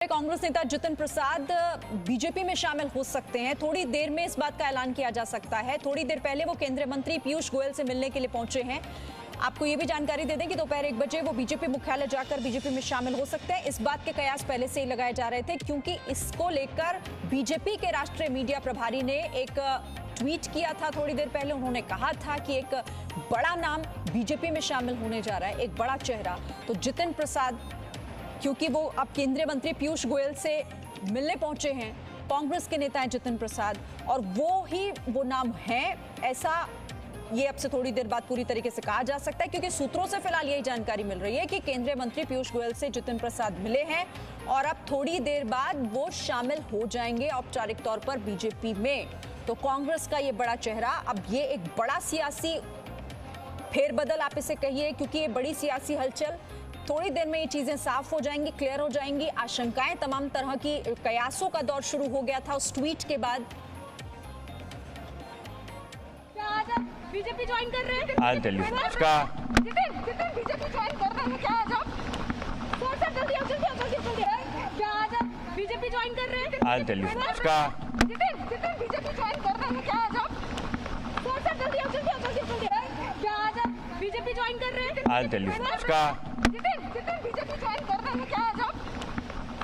कांग्रेस नेता जितिन प्रसाद बीजेपी में शामिल हो सकते हैं। थोड़ी देर में इस बात का ऐलान किया जा सकता है। थोड़ी देर पहले वो केंद्रीय मंत्री पीयूष गोयल से मिलने के लिए पहुंचे हैं। आपको ये भी जानकारी दे दें कि दोपहर 1 बजे वो बीजेपी मुख्यालय जाकर बीजेपी में शामिल हो सकते हैं। इस बात के कयास पहले से ही लगाए जा रहे थे, क्योंकि इसको लेकर बीजेपी के राष्ट्रीय मीडिया प्रभारी ने एक ट्वीट किया था थोड़ी देर पहले। उन्होंने कहा था कि एक बड़ा नाम बीजेपी में शामिल होने जा रहा है, एक बड़ा चेहरा। तो जितिन प्रसाद, क्योंकि वो अब केंद्रीय मंत्री पीयूष गोयल से मिलने पहुंचे हैं, कांग्रेस के नेता हैं जितिन प्रसाद, और वो नाम है, ऐसा ये अब से थोड़ी देर बाद पूरी तरीके से कहा जा सकता है, क्योंकि सूत्रों से फिलहाल यही जानकारी मिल रही है कि केंद्रीय मंत्री पीयूष गोयल से जितिन प्रसाद मिले हैं और अब थोड़ी देर बाद वो शामिल हो जाएंगे औपचारिक तौर पर बीजेपी में। तो कांग्रेस का ये बड़ा चेहरा, अब ये एक बड़ा सियासी फेरबदल आप इसे कहिए, क्योंकि ये बड़ी सियासी हलचल, थोड़ी देर में ये चीजें साफ हो जाएंगी, क्लियर हो जाएंगी। आशंकाएं, तमाम तरह की कयासों का दौर शुरू हो गया था उस ट्वीट के बाद। क्या आज आप बीजेपी ज्वाइन कर रहे हैं? I'll tell you. Jitin BJP join कर रहे हैं क्या आज आप? सर जल्दी क्या आज आप बीजेपी ज्वाइन कर रहे हैं? I'll tell you. Jitin BJP join कर रहे हैं क्या आज आप? सर जल्दी क्या आज आप बीजेपी ज्वाइन कर रहे हैं? I'll tell you. Jitin BJP join कर रहे हैं क्या आज आप?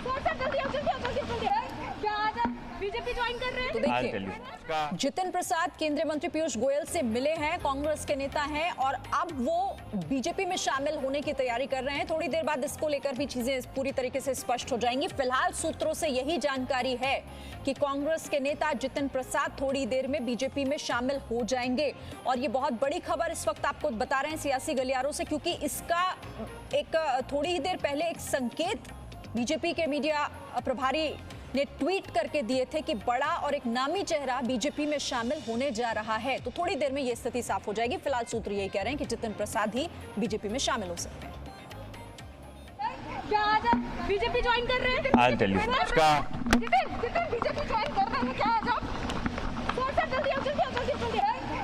सर जल्दी क्या आज आप बीजेपी ज्वाइन कर रहे हैं? तो देखिए, जितिन प्रसाद केंद्रीय मंत्री पीयूष गोयल से मिले हैं, कांग्रेस के नेता हैं, और अब वो बीजेपी में शामिल होने की तैयारी कर रहे हैं। थोड़ी देर बाद इसको लेकर भी चीजें पूरी तरीके से स्पष्ट हो जाएंगी। फिलहाल सूत्रों से यही जानकारी है कि कांग्रेस के नेता जितिन प्रसाद थोड़ी देर में बीजेपी में शामिल हो जाएंगे, और ये बहुत बड़ी खबर इस वक्त आपको बता रहे हैं सियासी गलियारों से, क्योंकि इसका एक थोड़ी ही देर पहले एक संकेत बीजेपी के मीडिया प्रभारी ने ट्वीट करके दिए थे कि बड़ा और एक नामी चेहरा बीजेपी में शामिल होने जा रहा है। तो थोड़ी देर में यह स्थिति साफ हो जाएगी। फिलहाल सूत्र यही कह रहे हैं कि जितिन प्रसाद ही बीजेपी में शामिल हो सकते हैं। क्या आज आप बीजेपी ज्वाइन कर रहे हैं? I'll tell you. Jitin BJP join कर रहे हैं क्या आज आप? सर जल्दी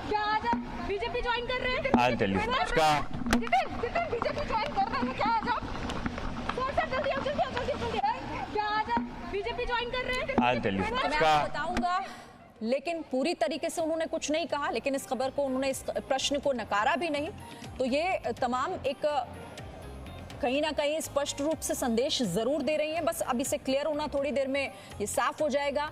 क्या आज आप बीजेपी ज्वाइन कर रहे हैं? I'll tell you. Jitin BJP join कर रहे हैं क्या आज आप? सर जल्दी क्या आज आप बीजेपी ज्वाइन कर रहे हैं? I'll tell you. तो मैं आपको बताऊंगा, लेकिन पूरी तरीके से उन्होंने कुछ नहीं कहा, लेकिन इस खबर को उन्होंने, इस प्रश्न को नकारा भी नहीं। तो ये तमाम एक कहीं ना कहीं स्पष्ट रूप से संदेश जरूर दे रही हैं। बस अब इसे क्लियर होना, थोड़ी देर में ये साफ हो जाएगा।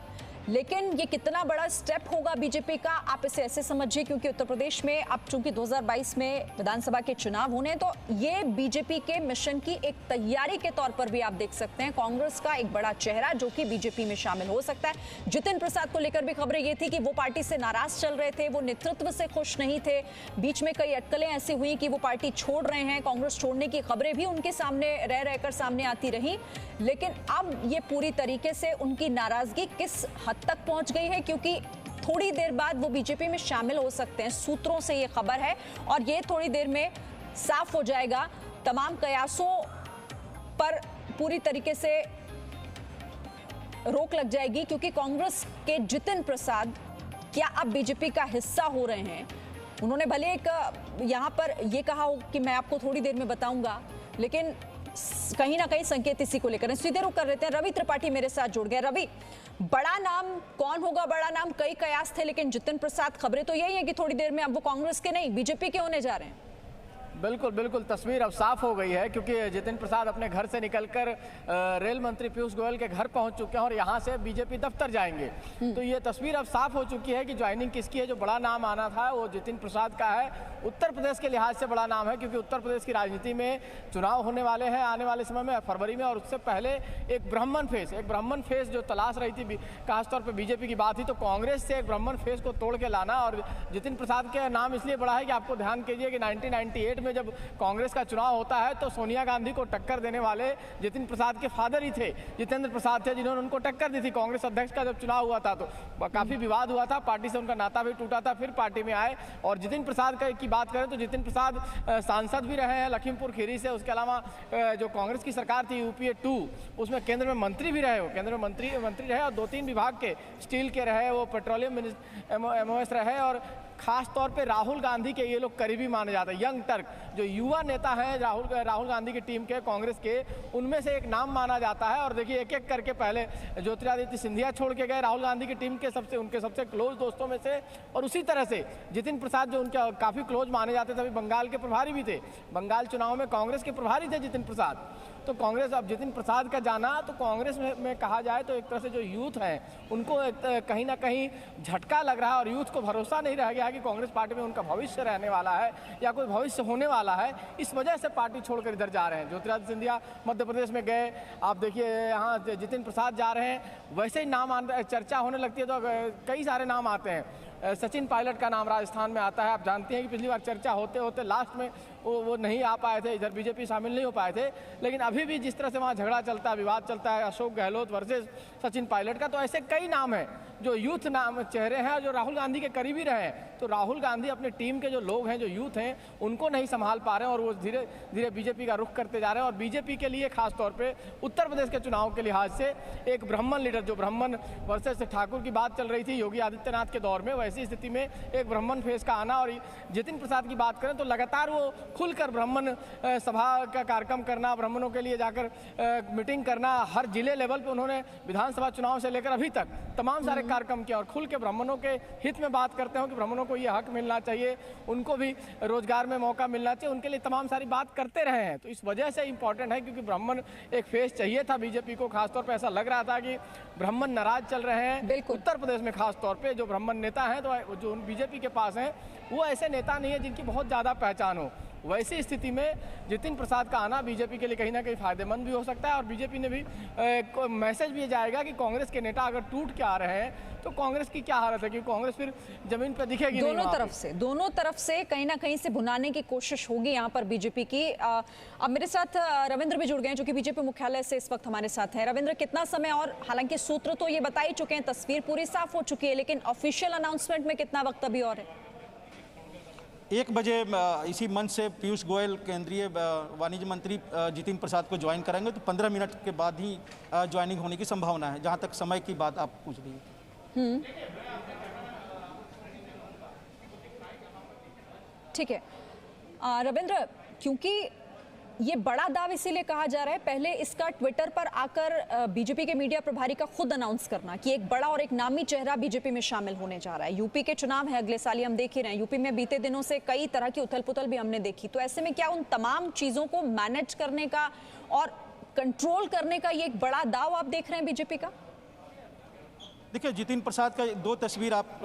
लेकिन ये कितना बड़ा स्टेप होगा बीजेपी का, आप इसे ऐसे समझिए, क्योंकि उत्तर प्रदेश में अब चूंकि 2022 में विधानसभा के चुनाव होने हैं, तो ये बीजेपी के मिशन की एक तैयारी के तौर पर भी आप देख सकते हैं। कांग्रेस का एक बड़ा चेहरा जो कि बीजेपी में शामिल हो सकता है। जितिन प्रसाद को लेकर भी खबरें ये थी कि वो पार्टी से नाराज चल रहे थे, वो नेतृत्व से खुश नहीं थे। बीच में कई अटकलें ऐसी हुई कि वो पार्टी छोड़ रहे हैं, कांग्रेस छोड़ने की खबरें भी उनके सामने रहकर सामने आती रही। लेकिन अब ये पूरी तरीके से उनकी नाराजगी किस हद तक पहुंच गई है, क्योंकि थोड़ी देर बाद वो बीजेपी में शामिल हो सकते हैं। सूत्रों से ये खबर है, और ये थोड़ी देर में साफ हो जाएगा। तमाम कयासों पर पूरी तरीके से रोक लग जाएगी, क्योंकि कांग्रेस के जितिन प्रसाद क्या अब बीजेपी का हिस्सा हो रहे हैं। उन्होंने भले एक यहां पर यह कहा हो कि मैं आपको थोड़ी देर में बताऊंगा, लेकिन कहीं ना कहीं संकेत इसी को लेकर। सीधे रुक कर रहे हैं, रवि त्रिपाठी मेरे साथ जुड़ गए। रवि, बड़ा नाम कौन होगा? बड़ा नाम कई कयास थे, लेकिन जितिन प्रसाद, खबरें तो यही है कि थोड़ी देर में अब वो कांग्रेस के नहीं बीजेपी के होने जा रहे हैं। बिल्कुल तस्वीर अब साफ हो गई है, क्योंकि जितिन प्रसाद अपने घर से निकलकर रेल मंत्री पीयूष गोयल के घर पहुंच चुके हैं और यहां से बीजेपी दफ्तर जाएंगे। तो ये तस्वीर अब साफ हो चुकी है कि ज्वाइनिंग किसकी है। जो बड़ा नाम आना था वो जितिन प्रसाद का है। उत्तर प्रदेश के लिहाज से बड़ा नाम है, क्योंकि उत्तर प्रदेश की राजनीति में चुनाव होने वाले हैं आने वाले समय में, फरवरी में, और उससे पहले एक ब्राह्मण फेस जो तलाश रही थी, खासतौर पर बीजेपी की बात थी, तो कांग्रेस से एक ब्राह्मण फेस को तोड़ के लाना। और जितिन प्रसाद के नाम इसलिए बड़ा है कि आपको ध्यान कीजिए कि 1998 में जब कांग्रेस का चुनाव होता है तो सोनिया गांधी को टक्कर देने वाले जितिन प्रसाद के फादर ही थे, जितेंद्र प्रसाद थे, जिन्होंने उनको टक्कर दी थी कांग्रेस अध्यक्ष का जब चुनाव हुआ था। तो काफी विवाद हुआ था, पार्टी से उनका नाता भी टूटा था, फिर पार्टी में आए। और जितिन प्रसाद की बात करें तो जितिन प्रसाद सांसद भी रहे हैं लखीमपुर खीरी से। उसके अलावा जो कांग्रेस की सरकार थी UPA 2, उसमें केंद्र में मंत्री भी रहे, वो केंद्र में मंत्री रहे, और 2-3 विभाग के, स्टील के रहे, वो पेट्रोलियम MOS रहे, और खास तौर पे राहुल गांधी के ये लोग करीबी माने जाते हैं। यंग टर्क जो युवा नेता हैं राहुल गांधी की टीम के, कांग्रेस के, उनमें से एक नाम माना जाता है। और देखिए एक एक करके पहले ज्योतिरादित्य सिंधिया छोड़ के गए राहुल गांधी की टीम के उनके सबसे क्लोज दोस्तों में से, और उसी तरह से जितिन प्रसाद जो उनके काफ़ी क्लोज माने जाते थे, अभी बंगाल के प्रभारी भी थे, बंगाल चुनाव में कांग्रेस के प्रभारी थे जितिन प्रसाद। तो कांग्रेस अब जितिन प्रसाद का जाना, तो कांग्रेस में कहा जाए तो एक तरह से जो यूथ है उनको कहीं ना कहीं झटका लग रहा है, और यूथ को भरोसा नहीं रह गया है कि कांग्रेस पार्टी में उनका भविष्य रहने वाला है या कोई भविष्य होने वाला है। इस वजह से पार्टी छोड़कर इधर जा रहे हैं। ज्योतिरादित्य सिंधिया मध्य प्रदेश में गए, आप देखिए यहाँ जितिन प्रसाद जा रहे हैं, वैसे ही नाम चर्चा होने लगती है तो कई सारे नाम आते हैं। सचिन पायलट का नाम राजस्थान में आता है। आप जानते हैं कि पिछली बार चर्चा होते होते लास्ट में वो नहीं आ पाए थे, इधर बीजेपी शामिल नहीं हो पाए थे। लेकिन अभी भी जिस तरह से वहाँ झगड़ा चलता है, विवाद चलता है अशोक गहलोत वर्सेस सचिन पायलट का, तो ऐसे कई नाम हैं जो यूथ नाम चेहरे हैं जो राहुल गांधी के करीबी रहे हैं। तो राहुल गांधी अपनी टीम के जो लोग हैं, जो यूथ हैं, उनको नहीं संभाल पा रहे हैं और वो धीरे धीरे बीजेपी का रुख करते जा रहे हैं। और बीजेपी के लिए खासतौर पे उत्तर प्रदेश के चुनाव के लिहाज से एक ब्राह्मण लीडर, जो ब्राह्मण वर्सेस ठाकुर की बात चल रही थी योगी आदित्यनाथ के दौर में, वैसी स्थिति में एक ब्राह्मण फेस का आना। और जितिन प्रसाद की बात करें तो लगातार वो खुलकर ब्राह्मण सभा का कार्यक्रम करना, ब्राह्मणों के लिए जाकर मीटिंग करना, हर जिले लेवल पे उन्होंने विधानसभा चुनाव से लेकर अभी तक तमाम सारे कार्यक्रम किए और खुल के ब्राह्मणों के हित में बात करते हो कि ब्राह्मणों को ये हक मिलना चाहिए, उनको भी रोजगार में मौका मिलना चाहिए, उनके लिए तमाम सारी बात करते रहे हैं। तो इस वजह से इंपॉर्टेंट है, क्योंकि ब्राह्मण एक फेस चाहिए था बीजेपी को। खासतौर पर ऐसा लग रहा था कि ब्राह्मण नाराज चल रहे हैं उत्तर प्रदेश में, खासतौर पर जो ब्राह्मण नेता हैं, तो जो बीजेपी के पास हैं वो ऐसे नेता नहीं है जिनकी बहुत ज़्यादा पहचान हो। वैसी स्थिति में जितिन प्रसाद का आना बीजेपी के लिए कहीं ना कहीं फायदेमंद भी हो सकता है। और बीजेपी ने भी मैसेज भी जाएगा कि कांग्रेस के नेता अगर टूट के आ रहे हैं तो कांग्रेस की क्या हालत है, क्योंकि कांग्रेस फिर जमीन पर दिखेगी नहीं। दोनों तरफ से कहीं ना कहीं से भुनाने की कोशिश होगी यहाँ पर बीजेपी की। अब मेरे साथ रविंद्र भी जुड़ गए हैं जो कि बीजेपी मुख्यालय से इस वक्त हमारे साथ है। रविंद्र, कितना समय और, हालांकि सूत्र तो ये बता ही चुके हैं, तस्वीर पूरी साफ हो चुकी है, लेकिन ऑफिशियल अनाउंसमेंट में कितना वक्त अभी और है? 1 बजे इसी मंच से पीयूष गोयल केंद्रीय वाणिज्य मंत्री जितिन प्रसाद को ज्वाइन करेंगे, तो 15 मिनट के बाद ही ज्वाइनिंग होने की संभावना है, जहां तक समय की बात आप पूछ रही है। ठीक है रविंद्र, क्योंकि ये बड़ा दाव इसीलिए कहा जा रहा है, पहले इसका ट्विटर पर आकर बीजेपी के मीडिया प्रभारी का खुद अनाउंस करना कि एक बड़ा और एक नामी चेहरा बीजेपी में शामिल होने जा रहा है। यूपी के चुनाव है अगले साल, हम देख ही रहे हैं, यूपी में बीते दिनों से कई तरह की उथल पुथल भी हमने देखी। तो ऐसे में क्या उन तमाम चीजों को मैनेज करने का और कंट्रोल करने का ये एक बड़ा दाव आप देख रहे हैं बीजेपी का? देखिए, जितिन प्रसाद का 2 तस्वीर आप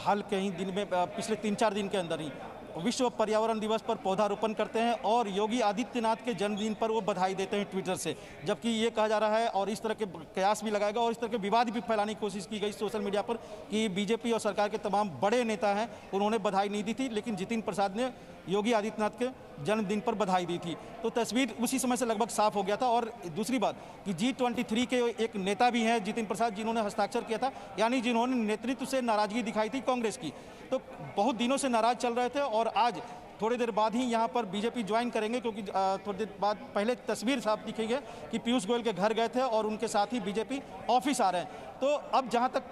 हाल के ही दिन में, पिछले 3-4 दिन के अंदर ही विश्व पर्यावरण दिवस पर पौधारोपण करते हैं और योगी आदित्यनाथ के जन्मदिन पर वो बधाई देते हैं ट्विटर से, जबकि ये कहा जा रहा है और इस तरह के कयास भी लगाएगा और इस तरह के विवाद भी फैलाने की कोशिश की गई सोशल मीडिया पर कि बीजेपी और सरकार के तमाम बड़े नेता हैं उन्होंने बधाई नहीं दी थी, लेकिन जितिन प्रसाद ने योगी आदित्यनाथ के जन्मदिन पर बधाई दी थी। तो तस्वीर उसी समय से लगभग साफ हो गया था। और दूसरी बात कि G23 के एक नेता भी हैं जितिन प्रसाद, जिन्होंने हस्ताक्षर किया था, यानी जिन्होंने नेतृत्व से नाराजगी दिखाई थी कांग्रेस की, तो बहुत दिनों से नाराज चल रहे थे और आज थोड़ी देर बाद ही यहाँ पर बीजेपी ज्वाइन करेंगे, क्योंकि थोड़ी देर बाद पहले तस्वीर साफ दिखेगी कि पीयूष गोयल के घर गए थे और उनके साथ ही बीजेपी ऑफिस आ रहे हैं। तो अब जहाँ तक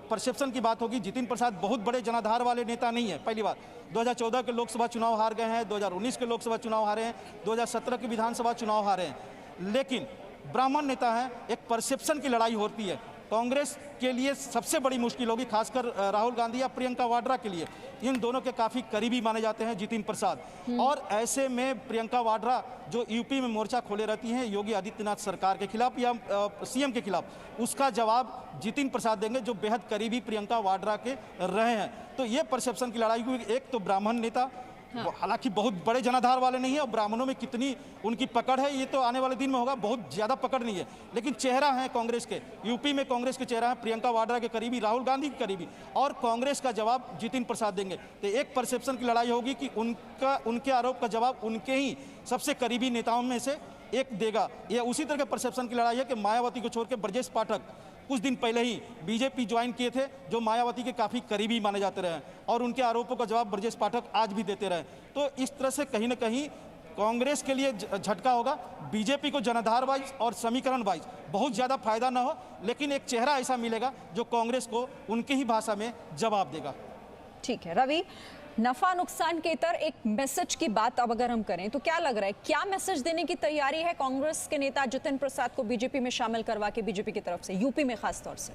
परसेप्शन की बात होगी, जितिन प्रसाद बहुत बड़े जनाधार वाले नेता नहीं है। पहली बात, 2014 के लोकसभा चुनाव हार गए हैं, 2019 के लोकसभा चुनाव हारे हैं, 2017 के विधानसभा चुनाव हारे हैं, लेकिन ब्राह्मण नेता हैं। एक परसेप्शन की लड़ाई होती है, कांग्रेस के लिए सबसे बड़ी मुश्किल होगी, खासकर राहुल गांधी या प्रियंका वाड्रा के लिए। इन दोनों के काफ़ी करीबी माने जाते हैं जितिन प्रसाद, और ऐसे में प्रियंका वाड्रा जो यूपी में मोर्चा खोले रहती हैं योगी आदित्यनाथ सरकार के खिलाफ या सीएम के खिलाफ, उसका जवाब जितिन प्रसाद देंगे जो बेहद करीबी प्रियंका वाड्रा के रहे हैं। तो ये परसेप्शन की लड़ाई हुई। एक तो ब्राह्मण नेता, हालांकि बहुत बड़े जनाधार वाले नहीं है, और ब्राह्मणों में कितनी उनकी पकड़ है ये तो आने वाले दिन में होगा, बहुत ज़्यादा पकड़ नहीं है, लेकिन चेहरा है कांग्रेस के, यूपी में कांग्रेस के चेहरा है, प्रियंका वाड्रा के करीबी, राहुल गांधी के करीबी, और कांग्रेस का जवाब जितिन प्रसाद देंगे। तो एक परसेप्शन की लड़ाई होगी कि उनके आरोप का जवाब उनके ही सबसे करीबी नेताओं में से एक देगा। यह उसी तरह के परसेप्शन की लड़ाई है कि मायावती को छोड़ के ब्रजेश पाठक कुछ दिन पहले ही बीजेपी ज्वाइन किए थे, जो मायावती के काफ़ी करीबी माने जाते रहे, और उनके आरोपों का जवाब ब्रजेश पाठक आज भी देते रहे। तो इस तरह से कहीं ना कहीं कांग्रेस के लिए झटका होगा। बीजेपी को जनाधार वाइज और समीकरण वाइज बहुत ज़्यादा फायदा ना हो, लेकिन एक चेहरा ऐसा मिलेगा जो कांग्रेस को उनके ही भाषा में जवाब देगा। ठीक है रवि, नफा नुकसान के इतर एक मैसेज की बात अब अगर हम करें तो क्या लग रहा है, क्या मैसेज देने की तैयारी है कांग्रेस के नेता जितिन प्रसाद को बीजेपी में शामिल करवा के, बीजेपी की तरफ से, यूपी में खास तौर से?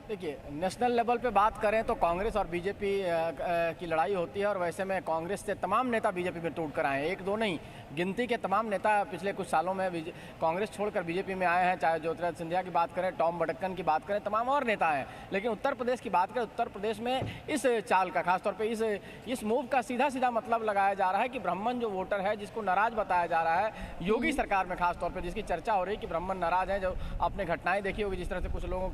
देखिए, नेशनल लेवल पे बात करें तो कांग्रेस और बीजेपी की लड़ाई होती है, और वैसे में कांग्रेस से तमाम नेता बीजेपी में टूट कर आए हैं। एक दो नहीं, गिनती के तमाम नेता पिछले कुछ सालों में कांग्रेस छोड़कर बीजेपी में आए हैं। चाहे ज्योतिरादित्य सिंधिया की बात करें, टॉम बड़क्कन की बात करें, तमाम और नेता हैं। लेकिन उत्तर प्रदेश की बात करें, उत्तर प्रदेश में इस चाल का, खासतौर पर इस मूव का सीधा सीधा मतलब लगाया जा रहा है कि ब्राह्मण जो वोटर है, जिसको नाराज बताया जा रहा है योगी सरकार में, खासतौर पर जिसकी चर्चा हो रही है कि ब्राह्मण नाराज हैं। जो आपने घटनाएं देखी होगी, जिस तरह से कुछ लोगों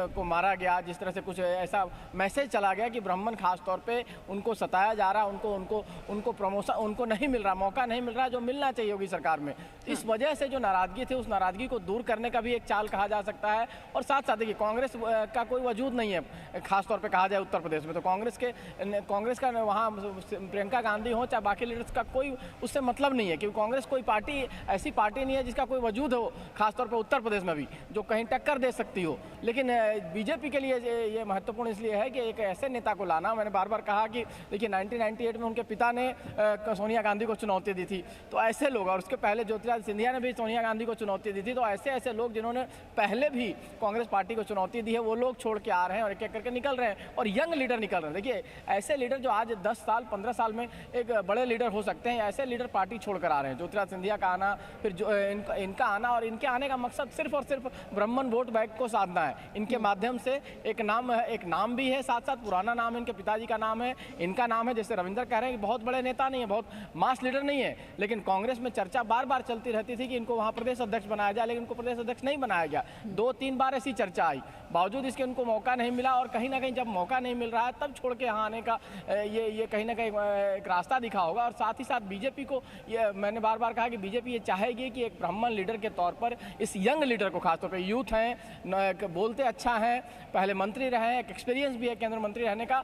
को मारा गया, जिस तरह से कुछ ऐसा मैसेज चला गया कि ब्राह्मण खास तौर पे उनको सताया जा रहा, उनको प्रमोशन उनको नहीं मिल रहा, मौका नहीं मिल रहा जो मिलना चाहिए होगी सरकार में। इस वजह से जो नाराजगी थी, उस नाराजगी को दूर करने का भी एक चाल कहा जा सकता है। और साथ साथ देखिए, कांग्रेस का कोई वजूद नहीं है खासतौर पे कहा जाए उत्तर प्रदेश में, तो कांग्रेस का वहाँ प्रियंका गांधी हो चाहे बाकी लीडर्स का कोई उससे मतलब नहीं है, क्योंकि कांग्रेस कोई पार्टी ऐसी पार्टी नहीं है जिसका कोई वजूद हो खासतौर पर उत्तर प्रदेश में भी, जो कहीं टक्कर दे सकती हो। लेकिन बीजेपी के लिए ये महत्वपूर्ण इसलिए है कि एक ऐसे नेता को लाना, मैंने बार बार कहा कि देखिए 1998 में उनके पिता ने सोनिया गांधी को चुनौती दी थी, तो ऐसे लोग, और उसके पहले ज्योतिरादित्य सिंधिया ने भी सोनिया गांधी को चुनौती दी थी, तो ऐसे लोग जिन्होंने पहले भी कांग्रेस पार्टी को चुनौती दी है, वो लोग छोड़ के आ रहे हैं और एक एक करके निकल रहे हैं, और यंग लीडर निकल रहे हैं। देखिए, ऐसे लीडर जो आज 10 साल 15 साल में एक बड़े लीडर हो सकते हैं, ऐसे लीडर पार्टी छोड़कर आ रहे हैं। ज्योतिरादित्य सिंधिया का आना, फिर इनका आना, और इनके आने का मकसद सिर्फ और सिर्फ ब्राह्मण वोट बैंक को साधना है। इनके माध्यम से एक नाम भी है, साथ साथ पुराना नाम है, इनके पिताजी का नाम है, इनका नाम है। जैसे रविंद्र कह रहे हैं कि बहुत बड़े नेता नहीं है, बहुत मास लीडर नहीं है, लेकिन कांग्रेस में चर्चा बार बार चलती रहती थी कि इनको वहां प्रदेश अध्यक्ष बनाया जाए, लेकिन इनको प्रदेश अध्यक्ष नहीं बनाया गया। 2-3 बार ऐसी चर्चा आई, बावजूद इसके उनको मौका नहीं मिला, और कहीं ना कहीं जब मौका नहीं मिल रहा है तब छोड़ के यहाँ आने का ये कहीं ना कहीं एक रास्ता दिखा होगा। और साथ ही साथ बीजेपी को, मैंने बार बार कहा कि बीजेपी ये चाहेगी कि एक ब्राह्मण लीडर के तौर पर इस यंग लीडर को, खासतौर पर यूथ हैं, बोलते अच्छा हैं, पहले मंत्री रहे हैं, एक एक्सपीरियंस भी है केंद्र मंत्री रहने का,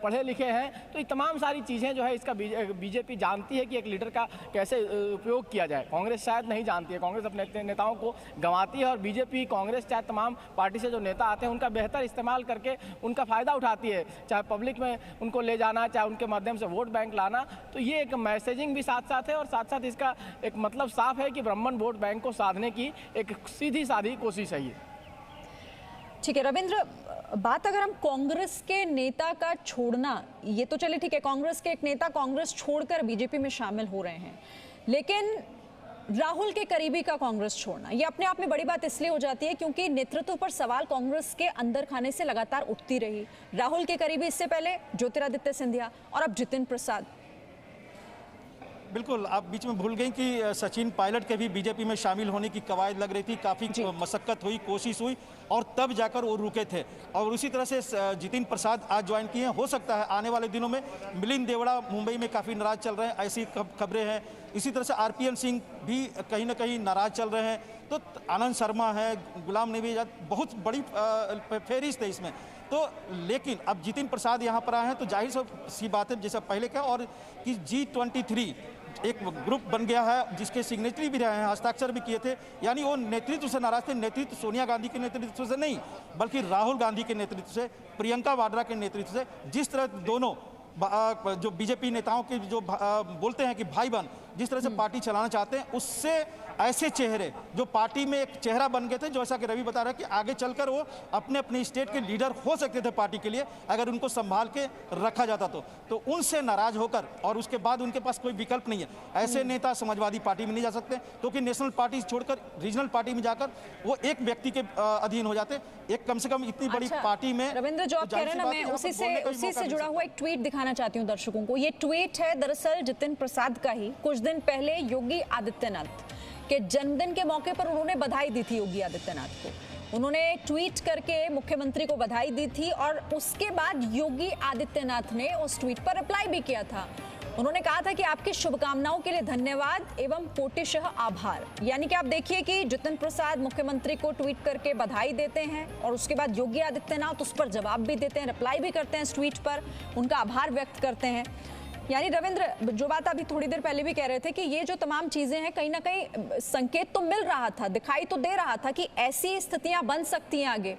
पढ़े लिखे हैं, तो ये तमाम सारी चीज़ें जो है इसका बीजेपी जानती है कि एक लीडर का कैसे उपयोग किया जाए। कांग्रेस शायद नहीं जानती है, कांग्रेस अपने नेताओं को गंवाती है, और बीजेपी, कांग्रेस, चाहे तमाम पार्टी से जो नेता आते हैं उनका बेहतर इस्तेमाल करके उनका फ़ायदा उठाती है, चाहे पब्लिक में उनको ले जाना, चाहे उनके माध्यम से वोट बैंक लाना। तो ये एक मैसेजिंग भी साथ साथ है, और साथ साथ इसका एक मतलब साफ है कि ब्राह्मण वोट बैंक को साधने की एक सीधी साधी कोशिश है ये। ठीक है रविंद्र, बात अगर हम कांग्रेस के नेता का छोड़ना, ये तो चले ठीक है, कांग्रेस के एक नेता कांग्रेस छोड़कर बीजेपी में शामिल हो रहे हैं, लेकिन राहुल के करीबी का कांग्रेस छोड़ना, ये अपने आप में बड़ी बात इसलिए हो जाती है क्योंकि नेतृत्व पर सवाल कांग्रेस के अंदर खाने से लगातार उठती रही। राहुल के करीबी इससे पहले ज्योतिरादित्य सिंधिया और अब जितिन प्रसाद। बिल्कुल, आप बीच में भूल गई कि सचिन पायलट के भी बीजेपी में शामिल होने की कवायद लग रही थी, काफ़ी मशक्कत हुई, कोशिश हुई, और तब जाकर वो रुके थे। और उसी तरह से जितिन प्रसाद आज ज्वाइन किए हैं। हो सकता है आने वाले दिनों में मिलिंद देवड़ा मुंबई में काफ़ी नाराज चल रहे हैं, ऐसी खबरें हैं। इसी तरह से आरपीएन सिंह भी कहीं ना कहीं नाराज चल रहे हैं। तो आनंद शर्मा है, गुलाम नबी आज़ाद, बहुत बड़ी फेरिस्त है इसमें। तो लेकिन अब जितिन प्रसाद यहाँ पर आए हैं, तो जाहिर सी बात है, जैसा पहले कहा, और कि G23 एक ग्रुप बन गया है जिसके सिग्नेचरी भी रहे हैं, हस्ताक्षर भी किए थे। यानी वो नेतृत्व से नाराज थे, नेतृत्व सोनिया गांधी के नेतृत्व से नहीं, बल्कि राहुल गांधी के नेतृत्व से, प्रियंका वाड्रा के नेतृत्व से। जिस तरह दोनों जो बीजेपी नेताओं के जो बोलते हैं कि भाई बहन जिस तरह से पार्टी चलाना चाहते हैं, उससे ऐसे चेहरे जो पार्टी में एक चेहरा बन गए थे, जैसा कि रवि बता रहा है कि आगे चलकर वो अपने अपने स्टेट के लीडर हो सकते थे पार्टी के लिए, अगर उनको संभाल के रखा जाता तो उनसे नाराज होकर, और उसके बाद उनके पास कोई विकल्प नहीं है। ऐसे नेता समाजवादी पार्टी में नहीं जा सकते, क्योंकि नेशनल पार्टी छोड़कर रीजनल पार्टी में जाकर वो एक व्यक्ति के अधीन हो जाते। एक कम से कम इतनी बड़ी पार्टी में। रविंद्र, जो आप कह रहे हैं ना, मैं उसी से जुड़ा हुआ एक ट्वीट दिखाना चाहती हूँ दर्शकों को। ये ट्वीट है दरअसल जितिन प्रसाद का ही। कुछ दिन पहले योगी आदित्यनाथ के जन्मदिन के मौके पर उन्होंने बधाई दी थी योगी आदित्यनाथ को। उन्होंने ट्वीट करके मुख्यमंत्री को बधाई दी थी, और उसके बाद योगी आदित्यनाथ ने उस ट्वीट पर रिप्लाई भी किया था। उन्होंने कहा था कि आपकी शुभकामनाओं के लिए धन्यवाद एवं कोटिशः आभार। यानी कि आप देखिए कि जितिन प्रसाद मुख्यमंत्री को ट्वीट करके बधाई देते हैं, और उसके बाद योगी आदित्यनाथ उस पर जवाब भी देते हैं, रिप्लाई भी करते हैं इस ट्वीट पर, उनका आभार व्यक्त करते हैं। यानी रविंद्र, जो बात अभी थोड़ी देर पहले भी कह रहे थे कि ये जो तमाम चीजें हैं, कहीं ना कहीं संकेत तो मिल रहा था, दिखाई तो दे रहा था कि ऐसी स्थितियां बन सकती हैं आगे।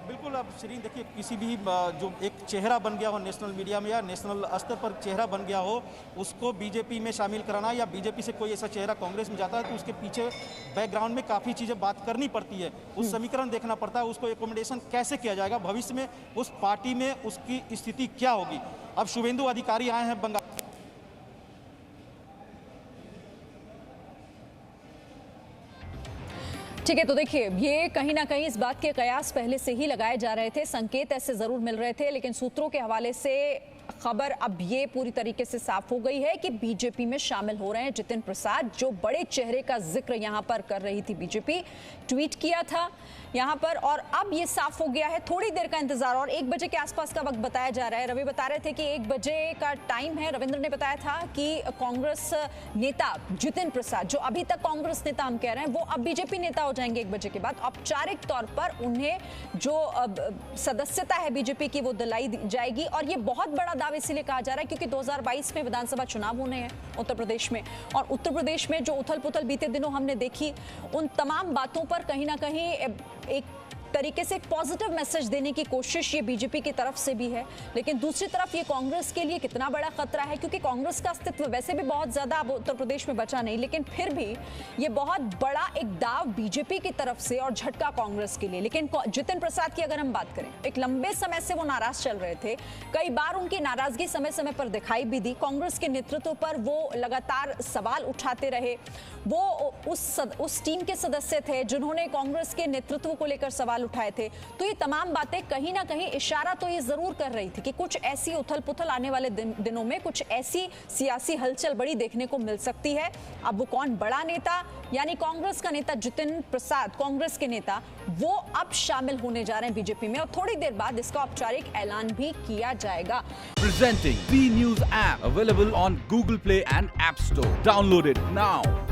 बिल्कुल बिल्कुल। अब श्री देखिए, किसी भी जो एक चेहरा बन गया हो नेशनल मीडिया में या नेशनल स्तर पर चेहरा बन गया हो, उसको बीजेपी में शामिल कराना या बीजेपी से कोई ऐसा चेहरा कांग्रेस में जाता है तो उसके पीछे बैकग्राउंड में काफ़ी चीज़ें बात करनी पड़ती है, उस समीकरण देखना पड़ता है, उसको एकोमोडेशन कैसे किया जाएगा, भविष्य में उस पार्टी में उसकी स्थिति क्या होगी। अब शुभेंदु अधिकारी आए हैं बंगाल। ठीक है, तो देखिए ये कहीं ना कहीं इस बात के कयास पहले से ही लगाए जा रहे थे, संकेत ऐसे जरूर मिल रहे थे, लेकिन सूत्रों के हवाले से खबर अब ये पूरी तरीके से साफ हो गई है कि बीजेपी में शामिल हो रहे हैं जितिन प्रसाद, जो बड़े चेहरे का जिक्र यहां पर कर रही थी बीजेपी, ट्वीट किया था यहां पर, और अब ये साफ हो गया है। थोड़ी देर का इंतजार और 1 बजे के आसपास का वक्त बताया जा रहा है। रवि बता रहे थे कि 1 बजे का टाइम है। रविंद्र ने बताया था कि कांग्रेस नेता जितिन प्रसाद, जो अभी तक कांग्रेस नेता हम कह रहे हैं, वो अब बीजेपी नेता हो जाएंगे 1 बजे के बाद। औपचारिक तौर पर उन्हें जो सदस्यता है बीजेपी की वो दिलाई जाएगी, और ये बहुत बड़ा दावा इसलिए कहा जा रहा है क्योंकि 2022 में विधानसभा चुनाव होने हैं उत्तर प्रदेश में, और उत्तर प्रदेश में जो उथल पुथल बीते दिनों हमने देखी, उन तमाम बातों पर कहीं ना कहीं एक तरीके से एक पॉजिटिव मैसेज देने की कोशिश ये बीजेपी की तरफ से भी है। लेकिन दूसरी तरफ ये कांग्रेस के लिए कितना बड़ा खतरा है, क्योंकि कांग्रेस का अस्तित्व वैसे भी बहुत ज्यादा अब उत्तर प्रदेश में बचा नहीं, लेकिन फिर भी ये बहुत बड़ा एक दाव बीजेपी की तरफ से और झटका कांग्रेस के लिए। लेकिन जितिन प्रसाद की अगर हम बात करें, एक लंबे समय से वो नाराज चल रहे थे, कई बार उनकी नाराजगी समय समय पर दिखाई भी दी, कांग्रेस के नेतृत्व पर वो लगातार सवाल उठाते रहे। वो उस टीम के सदस्य थे जिन्होंने कांग्रेस के नेतृत्व को लेकर सवाल उठाए थे। तो ये तमाम बातें कहीं ना कहीं इशारा तो ये जरूर कर रही थी कि कुछ ऐसी उथल पुथल आने वाले दिनों में कुछ ऐसी सियासी हलचल बड़ी देखने को मिल सकती है। अब वो कौन बड़ा नेता, यानी कांग्रेस का नेता जितिन प्रसाद, कांग्रेस के नेता, वो अब शामिल होने जा रहे हैं बीजेपी में, और थोड़ी देर बाद इसका औपचारिक ऐलान भी किया जाएगा। Presenting B News app available on Google Play and App Store. Download it now.